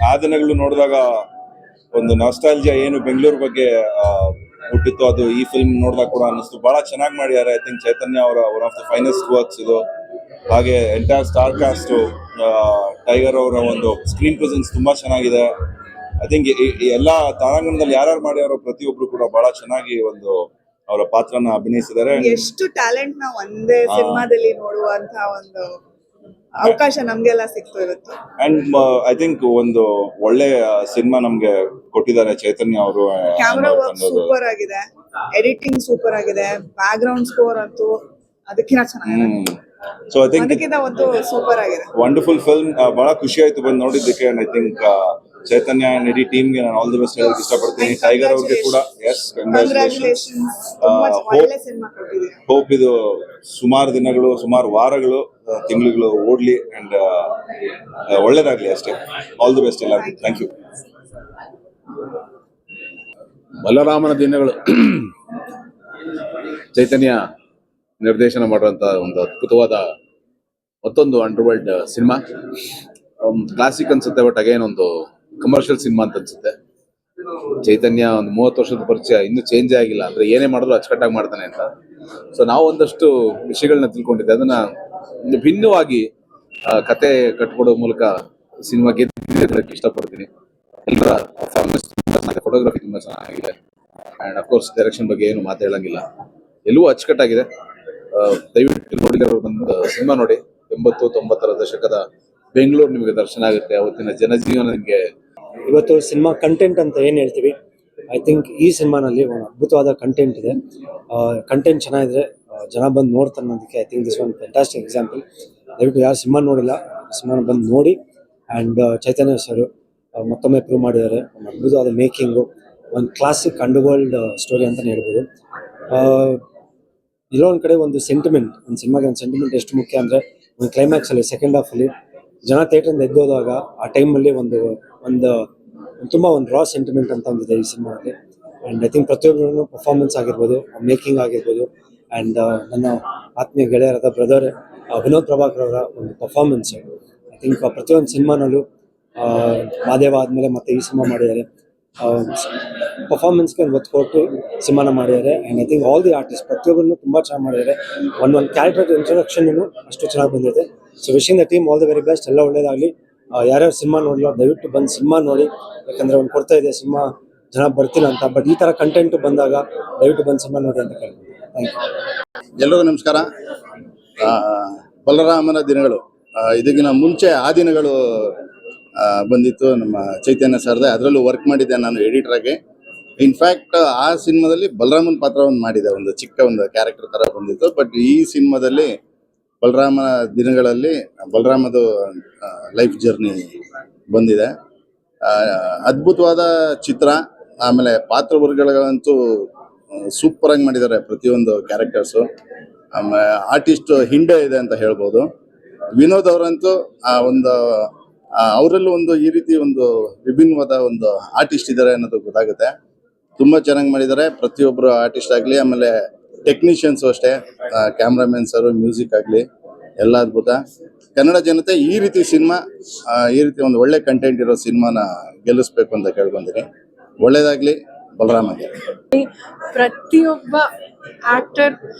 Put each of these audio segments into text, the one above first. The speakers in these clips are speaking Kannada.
ಆ ದಿನಗಳು ನೋಡಿದಾಗ ಒಂದು ನಾಸ್ಟಾಲ್ಜಿಯಾ ಏನು ಬೆಂಗಳೂರು ಬಗ್ಗೆ ಹುಟ್ಟಿತ್ತು, ಅದು ಈ ಫಿಲ್ಮ್ ನೋಡಿದಾಗ ಕೂಡ ಅನ್ನಿಸ್ತು. ಬಹಳ ಚೆನ್ನಾಗಿ ಮಾಡಿದ್ದಾರೆ. ಐ ಥಿಂಕ್ ಚೈತನ್ಯ ಅವರ one of the finest works ಇದು. ಹಾಗೆ ಎಂಟೈರ್ ಸ್ಟಾರ್ ಕಾಸ್ಟ್, ಟೈಗರ್ ಅವರ ಒಂದು ಸ್ಕ್ರೀನ್ ಪ್ರೆಸೆನ್ಸ್ ತುಂಬಾ ಚೆನ್ನಾಗಿದೆ. ಐ ಥಿಂಕ್ ಎಲ್ಲ ತಾರಾಂಗಣದಲ್ಲಿ ಯಾರ್ಯಾರು ಮಾಡ್ಯಾರೋ ಪ್ರತಿಯೊಬ್ರು ಕೂಡ ಬಹಳ ಚೆನ್ನಾಗಿ ಒಂದು ಅವರ ಪಾತ್ರನ ಅಭಿನಯಿಸಿದ್ದಾರೆ. ಎಷ್ಟು ಟ್ಯಾಲೆಂಟ್ ನ ಒಂದೇ ಸಿನಿಮಾದಲ್ಲಿ ನೋಡುವಂತ ಒಂದು ಅವಕಾಶ ನಮ್ಗೆಲ್ಲ ಸಿಕ್ತು ಇವತ್ತು. ಅಂಡ್ ಐ ಥಿಂಕ್ ಒಂದು ಒಳ್ಳೆ ಸಿನಿಮಾ ನಮ್ಗೆ ಕೊಟ್ಟಿದ್ದಾರೆ ಚೈತನ್ಯ ಅವರು. ಕ್ಯಾಮ್ರಾ ವರ್ಕ್ ಸೂಪರ್ ಆಗಿದೆ, ಎಡಿಟಿಂಗ್ ಸೂಪರ್ ಆಗಿದೆ, ಬ್ಯಾಕ್ ಗ್ರೌಂಡ್ ಸ್ಕೋರ್ ಅಂತೂ ಅದಕ್ಕಿಂತ ಚೆನ್ನಾಗಿದೆ. ಸೊ ಐ ಥಿಂಕ್ ಅದಕ್ಕಿಂತ ಒಂದು ಸೂಪರ್ ಆಗಿದೆ. Wonderful film. ಬಹಳ ಖುಷಿ ಆಯ್ತು ಬಂದು ನೋಡಿದ್ದಕ್ಕೆ. And I think Chaitanya and ಇಡೀ ಟೀಮ್ಗೆ ನಾನು ಆಲ್ ದಿ ಬೆಸ್ಟ್ ಹೇಳಕ್ ಇಷ್ಟಪಡ್ತೀನಿ. ಟೈಗರ್ ಅವ್ರಿಗೆ ಕೂಡ ಕಂಗ್ರಾಚುಲೇಷನ್ಸ್. ಒಳ್ಳೆ ಸಿನಿಮಾ ಕೊಟ್ಟಿದೆ. ಹೋಪ್ ಇದು ಸುಮಾರು ದಿನಗಳು, ಸುಮಾರು ವಾರಗಳು, ತಿಂಗಳುಗಳು ಓಡ್ಲಿ ಅಂಡ್ ಒಳ್ಳೇದಾಗ್ಲಿ ಅಷ್ಟೇ. ಆಲ್ ದಿ ಬೆಸ್ಟ್ ಎಲ್ಲರಿಗೂ. Thank you. ಬಲರಾಮನ ದಿನಗಳು ಚೈತನ್ಯ ನಿರ್ದೇಶನ ಮಾಡುವಂತ ಒಂದು ಅದ್ಭುತವಾದ ಮತ್ತೊಂದು ಅಂಡರ್ವರ್ಲ್ಡ್ ಸಿನಿಮಾ. ಕ್ಲಾಸಿಕ್ ಅನ್ಸುತ್ತೆ, ಬಟ್ ಅಗೇನ್ ಒಂದು ಕಮರ್ಷಿಯಲ್ ಸಿನಿಮಾ ಅಂತ ಅನ್ಸುತ್ತೆ. ಚೈತನ್ಯ ಒಂದು 30 ವರ್ಷದ ಪರಿಚಯ, ಇನ್ನೂ ಚೇಂಜ್ ಆಗಿಲ್ಲ. ಅಂದ್ರೆ ಏನೇ ಮಾಡಿದ್ರು ಅಚ್ಚುಕಟ್ಟಾಗಿ ಮಾಡ್ತಾನೆ ಅಂತ. ಸೊ ನಾವು ಒಂದಷ್ಟು ವಿಷಯಗಳನ್ನ ತಿಳ್ಕೊಂಡಿದ್ದೆ, ಅದನ್ನ ಭಿನ್ನವಾಗಿ ಕತೆ ಕಟ್ಕೊಡೋ ಮೂಲಕ ಸಿನಿಮಾಗೆ ಇಷ್ಟಪಡ್ತೀನಿ. ಎಲ್ಲರ ಪರ್ಫಾರ್ಮೆನ್ಸ್ ತುಂಬಾ ಚೆನ್ನಾಗಿದೆ, ಫೋಟೋಗ್ರಫಿ ತುಂಬಾ ಚೆನ್ನಾಗಿದೆ, ಅಂಡ್ ಅಫ್ಕೋರ್ಸ್ ಡೈರೆಕ್ಷನ್ ಬಗ್ಗೆ ಏನು ಮಾತಾಡಂಗಿಲ್ಲ, ಎಲ್ಲವೂ ಅಚ್ಚುಕಟ್ಟಾಗಿದೆ. ದಯವಿಟ್ಟು ನೋಡಿದವರು ಬಂದು ಸಿನಿಮಾ ನೋಡಿ. 80-90ರ ದಶಕದ ಬೆಂಗಳೂರು ನಿಮಗೆ ದರ್ಶನ ಆಗುತ್ತೆ. ಅವತ್ತಿನ ಜನಜೀವನ ನಿಮಗೆ. ಇವತ್ತು ಸಿನಿಮಾ ಕಂಟೆಂಟ್ ಅಂತ ಏನು ಹೇಳ್ತೀವಿ, ಐ ಥಿಂಕ್ ಈ ಸಿನಿಮಾನಲ್ಲಿ ಒಂದು ಅದ್ಭುತವಾದ ಕಂಟೆಂಟ್ ಇದೆ. ಕಂಟೆಂಟ್ ಚೆನ್ನಾಗಿದ್ರೆ ಜನ ಬಂದು ನೋಡ್ತಾರೆ ಅನ್ನೋದಕ್ಕೆ I think this one fantastic example. ದಯವಿಟ್ಟು ಯಾರು ಸಿನಿಮಾ ನೋಡಿಲ್ಲ, ಸಿನಿಮಾನ ಬಂದು ನೋಡಿ. ಆ್ಯಂಡ್ ಚೈತನ್ಯ ಸರ್ ಮತ್ತೊಮ್ಮೆ ಪ್ರೂವ್ ಮಾಡಿದ್ದಾರೆ. ಒಂದು ಅದ್ಭುತವಾದ ಮೇಕಿಂಗು, ಒಂದು ಕ್ಲಾಸಿಕ್ ಅಂಡರ್ವರ್ಲ್ಡ್ ಸ್ಟೋರಿ ಅಂತಲೇ ಹೇಳ್ಬೋದು. ಇರೋ ಒಂದು ಕಡೆ ಒಂದು ಸೆಂಟಿಮೆಂಟ್, ಒಂದು ಸಿನಿಮಾಗೆ ಒಂದು ಸೆಂಟಿಮೆಂಟ್ ಎಷ್ಟು ಮುಖ್ಯ ಅಂದರೆ, ಒಂದು ಕ್ಲೈಮ್ಯಾಕ್ಸಲ್ಲಿ ಸೆಕೆಂಡ್ ಹಾಫಲ್ಲಿ ಜನ ಥಿಯೇಟ್ರಿಂದ ಎದ್ದೋದಾಗ ಆ ಟೈಮಲ್ಲಿ ಒಂದು ತುಂಬ ಒಂದು ರಾ ಸೆಂಟಿಮೆಂಟ್ ಅಂತ ಒಂದಿದೆ ಈ ಸಿನಿಮಾದಲ್ಲಿ. ಆ್ಯಂಡ್ ಐ ಥಿಂಕ್ ಪ್ರತಿಯೊಬ್ಬರೂ ಪರ್ಫಾರ್ಮೆನ್ಸ್ ಆಗಿರ್ಬೋದು, ಮೇಕಿಂಗ್ ಆಗಿರ್ಬೋದು, ಆ್ಯಂಡ್ ನನ್ನ ಆತ್ಮೀಯ ಗೆಳೆಯರಾದ ಬ್ರದರ್ ವಿನೋದ್ ಪ್ರಭಾಕರ್ ಅವರ ಒಂದು ಪರ್ಫಾರ್ಮೆನ್ಸು. ಐ ಥಿಂಕ್ ಪ್ರತಿಯೊಂದು ಸಿನಿಮಾನಲ್ಲೂ ಮಾದೇವ ಆದಮೇಲೆ ಮತ್ತೆ ಈ ಸಿನಿಮಾ ಮಾಡಿದ್ದಾರೆ. ಪರ್ಫಾರ್ಮೆನ್ಸ್ಗೆ ಒಂದು ಒತ್ತು ಕೊಟ್ಟು ಸಿನಿಮಾನ ಮಾಡಿದ್ದಾರೆ. And I think all the artist ಪ್ರತಿಯೊಬ್ಬರನ್ನು ತುಂಬ ಚೆನ್ನಾಗಿ ಮಾಡಿದ್ದಾರೆ. ಒಂದು ಕ್ಯಾರೆಕ್ಟರ್ ಇಂಟ್ರೊಡಕ್ಷನ್ನು ಅಷ್ಟು ಚೆನ್ನಾಗಿ ಬಂದಿದೆ. So wishing the team all the very best. ಎಲ್ಲ ಒಳ್ಳೇದಾಗಲಿ. ಯಾರ್ಯಾರು ಸಿನಿಮಾ ನೋಡಿಲ್ಲ ದಯವಿಟ್ಟು ಬಂದು ಸಿನಿಮಾ ನೋಡಿ. ಯಾಕಂದರೆ ಒಂದು ಕೊಡ್ತಾ ಇದೆ ಸಿನಿಮಾ ಜನ ಬರ್ತಿಲ್ಲ ಅಂತ, ಬಟ್ ಈ ಥರ ಕಂಟೆಂಟು ಬಂದಾಗ ದಯವಿಟ್ಟು ಬಂದು ಸಿನಿಮಾ ನೋಡಿ ಅಂತ ಕೇಳ್ತೀನಿ. Thank you. ಎಲ್ಲರಿಗೂ ನಮಸ್ಕಾರ. ಬಲರಾಮನ ದಿನಗಳು, ಇದಕ್ಕಿಂತ ಮುಂಚೆ ಆ ದಿನಗಳು ಬಂದಿತ್ತು ನಮ್ಮ ಚೈತನ್ಯ ಸರ್ದೆ. ಅದರಲ್ಲೂ ವರ್ಕ್ ಮಾಡಿದ್ದೆ ನಾನು ಎಡಿಟರ್ ಆಗಿ. ಇನ್ಫ್ಯಾಕ್ಟ್ ಆ ಸಿನಿಮಾದಲ್ಲಿ ಬಲರಾಮನ ಪಾತ್ರವನ್ನು ಮಾಡಿದೆ, ಒಂದು ಚಿಕ್ಕ ಒಂದು ಕ್ಯಾರೆಕ್ಟರ್ ಥರ ಬಂದಿತ್ತು. ಬಟ್ ಈ ಸಿನಿಮಾದಲ್ಲಿ ಬಲರಾಮನ ದಿನಗಳಲ್ಲಿ ಬಲರಾಮದು ಲೈಫ್ ಜರ್ನಿ ಬಂದಿದೆ. ಅದ್ಭುತವಾದ ಚಿತ್ರ. ಆಮೇಲೆ ಪಾತ್ರವರ್ಗಗಳಂತೂ ಸೂಪರಾಗಿ ಮಾಡಿದ್ದಾರೆ ಪ್ರತಿಯೊಂದು ಕ್ಯಾರೆಕ್ಟರ್ಸು. ಆಮೇಲೆ ಆರ್ಟಿಸ್ಟ್ ಹಿಂಡೆ ಇದೆ ಅಂತ ಹೇಳ್ಬೋದು. ವಿನೋದ್ ಅವರಂತೂ ಅವರಲ್ಲೂ ಒಂದು ಈ ರೀತಿ ಒಂದು ವಿಭಿನ್ನವಾದ ಒಂದು ಆರ್ಟಿಸ್ಟ್ ಇದ್ದಾರೆ ಅನ್ನೋದು ಗೊತ್ತಾಗುತ್ತೆ. ತುಂಬ ಚೆನ್ನಾಗಿ ಮಾಡಿದ್ದಾರೆ ಪ್ರತಿಯೊಬ್ಬರು ಆರ್ಟಿಸ್ಟ್ ಆಗಲಿ, ಆಮೇಲೆ ಟೆಕ್ನಿಷಿಯನ್ಸು ಅಷ್ಟೇ, ಕ್ಯಾಮ್ರಾಮನ್ಸರು, ಮ್ಯೂಸಿಕ್ ಆಗಲಿ ಎಲ್ಲ ಅದ್ಭುತ. ಕನ್ನಡ ಜನತೆ ಈ ರೀತಿ ಸಿನಿಮಾ, ಈ ರೀತಿ ಒಂದು ಒಳ್ಳೆ ಕಂಟೆಂಟ್ ಇರೋ ಸಿನಿಮಾನ ಗೆಲ್ಲಿಸ್ಬೇಕು ಅಂತ ಕೇಳ್ಕೊಂತೀನಿ. ಒಳ್ಳೇದಾಗ್ಲಿ ಬಲರಾಮಗೆ. ಪ್ರತಿಯೊಬ್ಬ ಆಕ್ಟರ್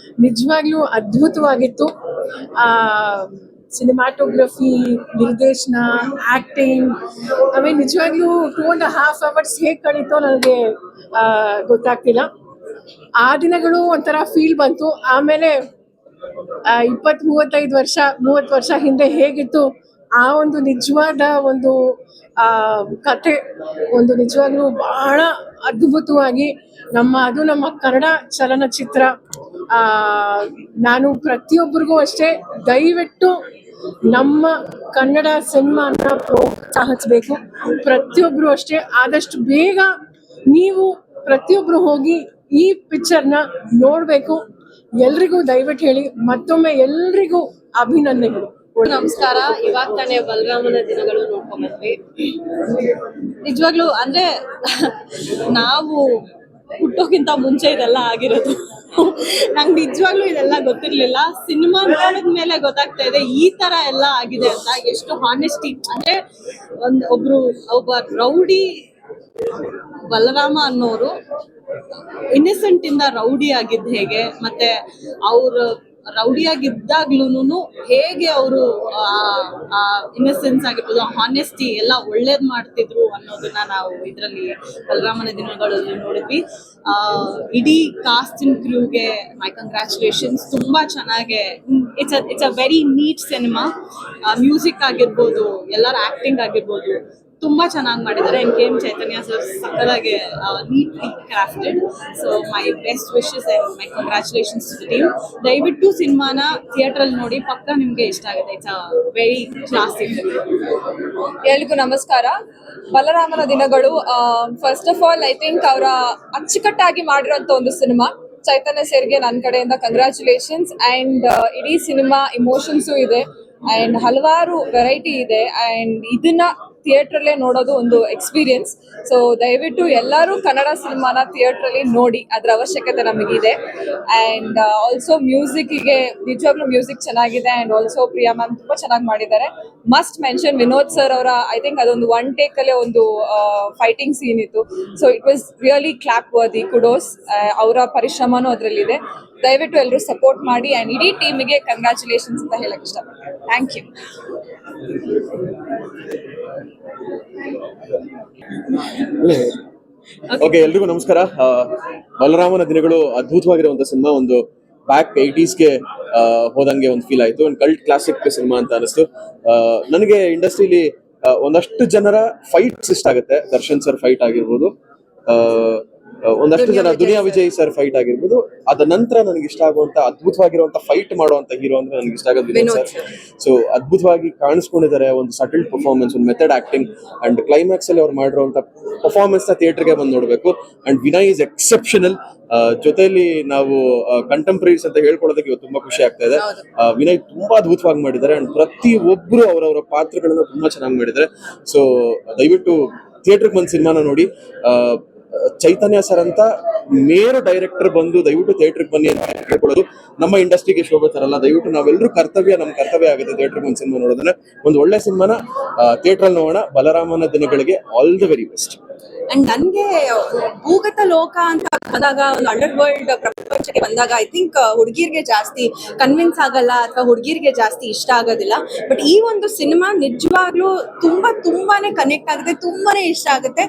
ನಿಜವಾಗ್ಲೂ ಅದ್ಭುತವಾಗಿತ್ತು. ಸಿನಿಮಾಟೋಗ್ರಫಿ, ನಿರ್ದೇಶನ, ಆಕ್ಟಿಂಗ್, ಆಮೇಲೆ ನಿಜವಾಗ್ಲೂ 2.5 hours ಹೇಗೆ ಕಳೀತೋ ನನಗೆ ಗೊತ್ತಾಗ್ತಿಲ್ಲ. ಆ ದಿನಗಳು ಒಂಥರ ಫೀಲ್ ಬಂತು. ಆಮೇಲೆ 30 ವರ್ಷ ಹಿಂದೆ ಹೇಗಿತ್ತು ಆ ಒಂದು ನಿಜವಾದ ಒಂದು ಕತೆ, ಒಂದು ನಿಜವಾಗ್ಲೂ ಬಹಳ ಅದ್ಭುತವಾಗಿ ನಮ್ಮ ಕನ್ನಡ ಚಲನಚಿತ್ರ. ನಾನು ಪ್ರತಿಯೊಬ್ಬರಿಗೂ ಅಷ್ಟೇ, ದಯವಿಟ್ಟು ನಮ್ಮ ಕನ್ನಡ ಸಿನಿಮಾನ ಪ್ರೋತ್ಸಾಹಿಸಬೇಕು. ಪ್ರತಿಯೊಬ್ಬರು ಅಷ್ಟೇ ಆದಷ್ಟು ಬೇಗ ನೀವು ಪ್ರತಿಯೊಬ್ಬರು ಹೋಗಿ ಈ ಪಿಕ್ಚರ್ನ ನೋಡಬೇಕು. ಎಲ್ರಿಗೂ ದಯವಿಟ್ಟು ಹೇಳಿ. ಮತ್ತೊಮ್ಮೆ ಎಲ್ರಿಗೂ ಅಭಿನಂದನೆಗಳು. ನಮಸ್ಕಾರ. ಇವಾಗ ತಾನೇ ಬಲರಾಮನ ದಿನಗಳು ನೋಡ್ಕೊಂಡ್ ಬಂದ್ವಿ. ನಿಜವಾಗ್ಲೂ ಅಂದ್ರೆ ನಾವು ಹುಟ್ಟೋಕ್ಕಿಂತ ಮುಂಚೆ ಇದೆಲ್ಲ ಆಗಿರೋದು. ನಂಗೆ ನಿಜವಾಗ್ಲೂ ಇದೆಲ್ಲ ಗೊತ್ತಿರ್ಲಿಲ್ಲ. ಸಿನಿಮಾ ನೋಡಿದ್ಮೇಲೆ ಗೊತ್ತಾಗ್ತಾ ಇದೆ ಈ ತರ ಎಲ್ಲ ಆಗಿದೆ ಅಂತ. ಎಷ್ಟು ಹಾನೆಸ್ಟಿ ಅಂದ್ರೆ ಒಬ್ಬ ರೌಡಿ ಬಲರಾಮ ಅನ್ನೋರು ಇನ್ನಸೆಂಟ್ ಇಂದ ರೌಡಿ ಆಗಿದ್ದು ಹೇಗೆ, ಮತ್ತೆ ಅವ್ರು ರೌಡಿಯಾಗಿದ್ದಾಗ್ಲೂನು ಹೇಗೆ ಅವರು ಇನ್ನಸೆನ್ಸ್ ಆಗಿರ್ಬೋದು, ಹಾನೆಸ್ಟಿ ಎಲ್ಲ ಒಳ್ಳೇದ್ ಮಾಡ್ತಿದ್ರು ಅನ್ನೋದನ್ನ ನಾವು ಇದರಲ್ಲಿ ಬಲರಾಮನ ದಿನಗಳಲ್ಲಿ ನೋಡಿದ್ವಿ. ಇಡೀ ಕಾಸ್ಟ್ ಅಂಡ್ ಕ್ರೂಗೆ ಮೈ ಕಂಗ್ರ್ಯಾಚುಲೇಷನ್ಸ್. ತುಂಬಾ ಚೆನ್ನಾಗಿ it's a very neat cinema. Music ಆಗಿರ್ಬೋದು, ಎಲ್ಲರ ಆಕ್ಟಿಂಗ್ ಆಗಿರ್ಬೋದು ತುಂಬಾ ಚೆನ್ನಾಗಿ ಮಾಡಿದ್ದಾರೆ. And K M Chaitanya sir ಸಕ್ಕದಾಗಿ neatly crafted. So my best wishes and my congratulations to the team. ದಯವಿಟ್ಟು ಸಿನಿಮಾನ ಥಿಯೇಟರ್ ಅಲ್ಲಿ ನೋಡಿ, ಪಕ್ಕ ನಿಮ್ಗೆ ಇಷ್ಟ ಆಗುತ್ತೆ. It's a very classic. ಎಲ್ರಿಗೂ ನಮಸ್ಕಾರ. ಬಲರಾಮನ ದಿನಗಳು first of all I think ಅವರ ಅಚ್ಚುಕಟ್ಟಾಗಿ ಮಾಡಿರೋಂಥ ಒಂದು ಸಿನಿಮಾ. ಚೈತನ್ಯ ಸರ್ಗೆ ನನ್ನ ಕಡೆಯಿಂದ ಕಂಗ್ರ್ಯಾಚುಲೇಷನ್ಸ್. ಆ್ಯಂಡ್ ಇಡೀ ಸಿನಿಮಾ ಇಮೋಷನ್ಸು ಇದೆ ಆ್ಯಂಡ್ ಹಲವಾರು ವೆರೈಟಿ ಇದೆ ಆ್ಯಂಡ್ ಇದನ್ನ ಥಿಯೇಟ್ರಲ್ಲೇ ನೋಡೋದು ಒಂದು ಎಕ್ಸ್ಪೀರಿಯನ್ಸ್. ಸೊ ದಯವಿಟ್ಟು ಎಲ್ಲರೂ ಕನ್ನಡ ಸಿನಿಮಾನ ಥಿಯೇಟ್ರಲ್ಲಿ ನೋಡಿ, ಅದರ ಅವಶ್ಯಕತೆ ನಮಗಿದೆ. ಆ್ಯಂಡ್ ಆಲ್ಸೋ ಮ್ಯೂಸಿಕ್ಕಿಗೆ ನಿಜವಾಗ್ಲೂ ಮ್ಯೂಸಿಕ್ ಚೆನ್ನಾಗಿದೆ ಆ್ಯಂಡ್ ಆಲ್ಸೋ ಪ್ರಿಯಾ ಮ್ಯಾಮ್ ತುಂಬ ಚೆನ್ನಾಗಿ ಮಾಡಿದ್ದಾರೆ. ಮಸ್ಟ್ ಮೆನ್ಷನ್ ವಿನೋದ್ ಸರ್ ಅವರ ಐ ಥಿಂಕ್ ಅದೊಂದು ಒನ್ ಟೇಕಲ್ಲೇ ಒಂದು ಫೈಟಿಂಗ್ ಸೀನ್ ಇತ್ತು. So it was really clap worthy, ಕುಡೋಸ್. ಅವರ ಪರಿಶ್ರಮನೂ ಅದರಲ್ಲಿದೆ. ದಯವಿಟ್ಟು ಎಲ್ಲರೂ ಸಪೋರ್ಟ್ ಮಾಡಿ ಆ್ಯಂಡ್ ಇಡೀ ಟೀಮಿಗೆ ಕಂಗ್ರ್ಯಾಚುಲೇಷನ್ಸ್ ಅಂತ ಹೇಳಕ್ಕೆ ಇಷ್ಟಪಡ್ತೀನಿ. Thank you. ಓಕೆ, ಎಲ್ರಿಗೂ ನಮಸ್ಕಾರ. ಬಲರಾಮನ ದಿನಗಳು ಅದ್ಭುತವಾಗಿರುವಂತ ಸಿನಿಮಾ. ಒಂದು ಬ್ಯಾಕ್ 80s ಹೋದಂಗೆ ಒಂದು ಫೀಲ್ ಆಯ್ತು. ಒಂದು ಕಲ್ಟ್ ಕ್ಲಾಸಿಕ್ ಸಿನಿಮಾ ಅಂತ ಅನಿಸ್ತು ನನಗೆ. ಇಂಡಸ್ಟ್ರಿಲಿ ಒಂದಷ್ಟು ಜನರ ಫೈಟ್ಸ್ ಇಷ್ಟ ಆಗುತ್ತೆ. ದರ್ಶನ್ ಸರ್ ಫೈಟ್ ಆಗಿರ್ಬೋದು, ಒಂದಷ್ಟು ಜನ ದುನಿಯಾ ವಿಜಯ್ ಸರ್ ಫೈಟ್ ಆಗಿರ್ಬೋದು. ಅದ ನಂತರ ನನಗೆ ಇಷ್ಟ ಆಗುವಂತ ಅದ್ಭುತವಾಗಿರುವಂತ ಫೈಟ್ ಮಾಡುವಂತ ಹೀರೋ ಅಂದ್ರೆ ನನಗೆ ಇಷ್ಟ ಆಗೋದು ವಿನೋದ್ ಸರ್. ಸೊ ಅದ್ಭುತವಾಗಿ ಕಾಣಿಸ್ಕೊಂಡಿದ್ದಾರೆ. ಒಂದು ಸಟಲ್ ಪರ್ಫಾರ್ಮೆನ್ಸ್, ಒಂದು ಮೆಥಡ್ ಆಕ್ಟಿಂಗ್ ಅಂಡ್ ಕ್ಲೈಮ್ಯಾಕ್ಸ್ ಅಲ್ಲಿ ಅವ್ರು ಮಾಡಿರುವಂತ ಪರ್ಫಾರ್ಮೆನ್ಸ್ ನ ಥಿಯೇಟರ್ಗೆ ಬಂದು ನೋಡ್ಬೇಕು. And Vinay is exceptional. ಜೊತೆಲಿ ನಾವು ಕಂಟೆಂಪ್ರರೀಸ್ ಅಂತ ಹೇಳ್ಕೊಳ್ಳೋದಕ್ಕೆ ಇವತ್ತು ತುಂಬಾ ಖುಷಿ ಆಗ್ತಾ ಇದೆ. ವಿನಯ್ ತುಂಬಾ ಅದ್ಭುತವಾಗಿ ಮಾಡಿದ್ದಾರೆ ಅಂಡ್ ಪ್ರತಿ ಒಬ್ರು ಅವರವರ ಪಾತ್ರಗಳನ್ನ ತುಂಬಾ ಚೆನ್ನಾಗಿ ಮಾಡಿದ್ದಾರೆ. ಸೊ ದಯವಿಟ್ಟು ಥಿಯೇಟರ್ಗೆ ಬಂದು ಸಿನಿಮಾನ ನೋಡಿ. ಚೈತನ್ಯ ಸರ್ ಅಂತ ಮೇರು ಡೈರೆಕ್ಟರ್ ಬಂದು ದಯವಿಟ್ಟು ಥಿಯೇಟರ್ಗೆ ಬನ್ನಿ ಅಂತ ಹೇಳ್ಕೊಳ್ಳೋದು ನಮ್ಮ ಇಂಡಸ್ಟ್ರಿಗೆ ಶೋಭೆ ತರಲ್ಲ. ದಯವಿಟ್ಟು ನಾವೆಲ್ಲರೂ ನಮ್ಮ ಕರ್ತವ್ಯ ಆಗುತ್ತೆ ಥಿಯೇಟರ್ಗೆ ಒಂದು ಸಿನಿಮಾ ನೋಡೋದನ್ನ. ಒಂದು ಒಳ್ಳೆ ಸಿನಿಮಾನ ಥಿಯೇಟರ್ ಅಲ್ಲಿ ನೋಡೋಣ. ಬಲರಾಮನ ದಿನಗಳಿಗೆ all the very best. And ನನ್ಗೆ ಭೂಗತ ಲೋಕ ಅಂತ ಬಂದಾಗ, ಒಂದು ಅಂಡರ್ ವರ್ಲ್ಡ್ ಪ್ರಪಂಚಕ್ಕೆ ಬಂದಾಗ ಐ ಥಿಂಕ್ ಹುಡುಗಿರ್ಗೆ ಜಾಸ್ತಿ ಕನ್ವಿನ್ಸ್ ಆಗಲ್ಲ ಅಥವಾ ಹುಡುಗಿರ್ಗೆ ಜಾಸ್ತಿ ಇಷ್ಟ ಆಗೋದಿಲ್ಲ. ಬಟ್ ಈ ಒಂದು ಸಿನಿಮಾ ನಿಜವಾಗ್ಲೂ ತುಂಬಾನೇ ಕನೆಕ್ಟ್ ಆಗುತ್ತೆ, ತುಂಬಾನೇ ಇಷ್ಟ ಆಗುತ್ತೆ.